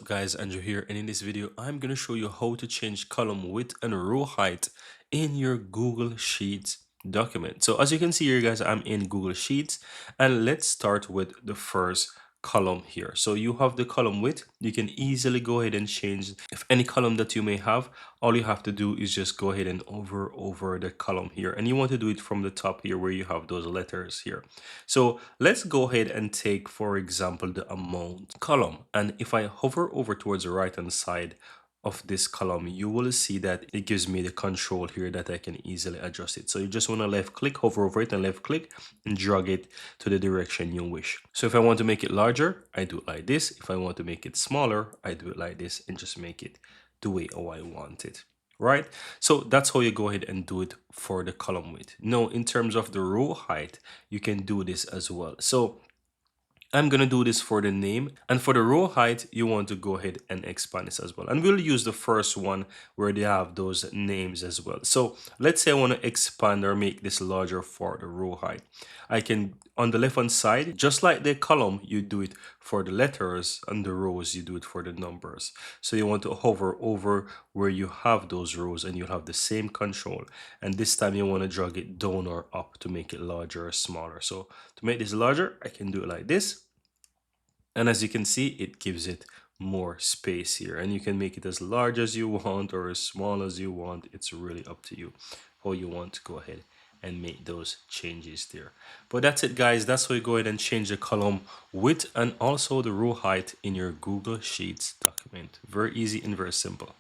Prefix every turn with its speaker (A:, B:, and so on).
A: guys, Andrew here, and in this video I'm going to show you how to change column width and row height in your Google Sheets document. So as you can see here guys, I'm in Google Sheets, and let's start with the first column here. So you have the column width. You can easily go ahead and change if any column that you may have. All you have to do is just go ahead and hover over the column here, and you want to do it from the top here where you have those letters here. So let's go ahead and take, for example, the amount column. And if I hover over towards the right hand side of this column, you will see that it gives me the control here that I can easily adjust it. So you just want to left click, hover over it and left click and drag it to the direction you wish. So if I want to make it larger, I do it like this. If I want to make it smaller, I do it like this and just make it the way how I want it. Right? So that's how you go ahead and do it for the column width. Now, in terms of the row height, you can do this as well. So I'm going to do this for the name, and for the row height you want to go ahead and expand this as well, and we'll use the first one where they have those names as well. So let's say I want to expand or make this larger for the row height. I can, on the left hand side, just like the column, you do it for the letters, and the rows you do it for the numbers. So you want to hover over where you have those rows and you'll have the same control, and this time you want to drag it down or up to make it larger or smaller. So to make this larger, I can do it like this. And as you can see, it gives it more space here, and you can make it as large as you want or as small as you want. It's really up to you how you want to go ahead and make those changes there. But that's it guys, that's how you go ahead and change the column width and also the row height in your Google Sheets document. Very easy and very simple.